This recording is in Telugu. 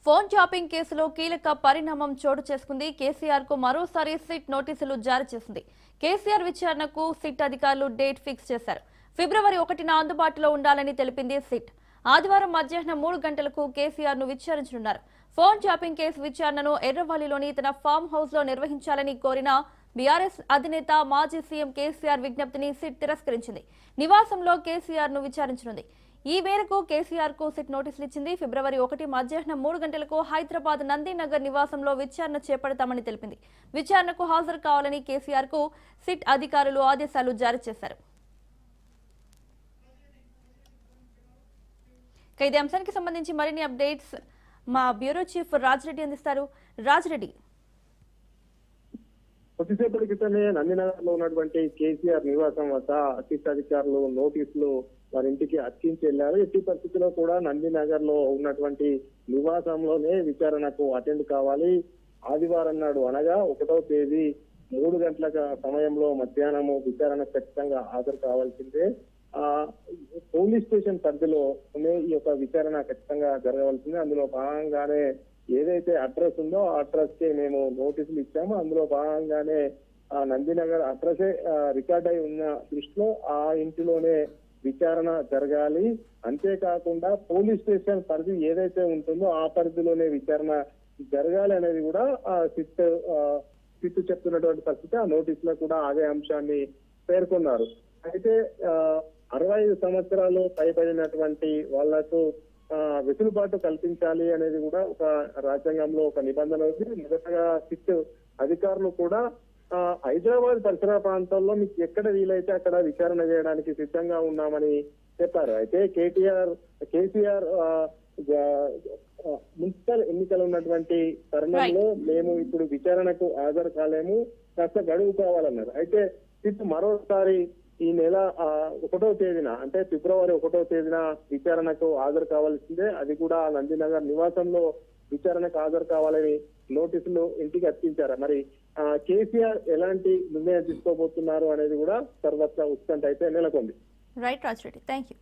ఫోన్ షాపింగ్ కేసులో కీలక పరిణామం చోటు చేసుకుంది. కేసీఆర్ కు మరోసారి సిట్ నోటీసులు జారీ చేసింది. కేసీఆర్ విచారణకు సిట్ అధికారులు డేట్ ఫిక్స్ చేశారు. ఫిబ్రవరి 1న అందుబాటులో ఉండాలని తెలిపింది సిట్. ఆదివారం మధ్యాహ్నం 3 గంటలకు కేసీఆర్ ను విచారించనున్నారు. ఫోన్ షాపింగ్ కేసు విచారణను ఎర్రవల్లిలోని తన ఫామ్ హౌస్ లో నిర్వహించాలని కోరిన బీఆర్ఎస్ అధినేత మాజీ సీఎం కేసీఆర్ విజ్ఞప్తిని సిట్ తిరస్కరించింది. నివాసంలో కేసీఆర్ ను విచారించనుంది. ఈ మేరకు కేసీఆర్ కు సిట్ నోటీసులు ఇచ్చింది. ఫిబ్రవరి 1 మధ్యాహ్నం 3 గంటలకు హైదరాబాద్ నందీనగర్ నివాసంలో విచారణ చేపడతామని తెలిపింది. విచారణకు హాజరు కావాలని కేసీఆర్ కు సిట్ అధికారులు ఆదేశాలు జారీ చేశారు. ఇదే అంశానికి సంబంధించి మరిన్ని అప్డేట్స్ మా బ్యూరో చీఫ్ రాజ్రెడ్డి అందిస్తారు. రాజ్రెడ్డి, కొద్దిసేపటి క్రితమే నందినగర్ లో ఉన్నటువంటి కేసీఆర్ నివాసం వద్ద సిట్ అధికారులు నోటీసులు వారి ఇంటికి అర్చించి వెళ్లారు. ఎట్టి పరిస్థితుల్లో కూడా నందినగర్ లో ఉన్నటువంటి నివాసంలోనే విచారణకు అటెండ్ కావాలి. ఆదివారం నాడు అనగా 1వ తేదీ 3 గంటల సమయంలో మధ్యాహ్నము విచారణ ఖచ్చితంగా హాజరు కావాల్సిందే. పోలీస్ స్టేషన్ పరిధిలో ఈ యొక్క విచారణ ఖచ్చితంగా జరగవలసిందే. అందులో భాగంగానే ఏదైతే అడ్రస్ ఉందో ఆ అడ్రస్ కి మేము నోటీసులు ఇచ్చాము. అందులో భాగంగానే నందినగర్ అడ్రసే రికార్డ్ అయి ఉన్న దృష్టిలో ఆ ఇంటిలోనే విచారణ జరగాలి. అంతేకాకుండా పోలీస్ స్టేషన్ పరిధి ఏదైతే ఉంటుందో ఆ పరిధిలోనే విచారణ జరగాలి అనేది కూడా సిట్ చెప్తున్నటువంటి పరిస్థితి. ఆ నోటీసులో కూడా అదే అంశాన్ని పేర్కొన్నారు. అయితే 65 సంవత్సరాలు పైబడినటువంటి వాళ్లకు వెసులుబాటు కల్పించాలి అనేది కూడా ఒక రాజ్యాంగంలో ఒక నిబంధన ఉంది. మొదటగా సిట్ అధికారులు కూడా హైదరాబాద్ పరిసర ప్రాంతాల్లో మీకు ఎక్కడ వీలైతే అక్కడ విచారణ చేయడానికి సిద్ధంగా ఉన్నామని చెప్పారు. అయితే కేసీఆర్ మున్సిపల్ ఎన్నికలు ఉన్నటువంటి తరుణంలో మేము ఇప్పుడు విచారణకు హాజరు కాలేము, కాస్త గడువు కావాలన్నారు. అయితే సిట్ మరోసారి ఈ నెల 1వ తేదీన అంటే ఫిబ్రవరి 1వ తేదీన విచారణకు హాజరు కావాల్సిందే. అది కూడా నందినగర్ నివాసంలో విచారణకు హాజరు కావాలని నోటీసులు ఇంటికి అర్పించారు. మరి కేసీఆర్ ఎలాంటి నిర్ణయం తీసుకోబోతున్నారు అనేది కూడా సర్వత్రా ఉత్కంఠ అయితే నెలకొంది. Right Raj Reddy, thank you.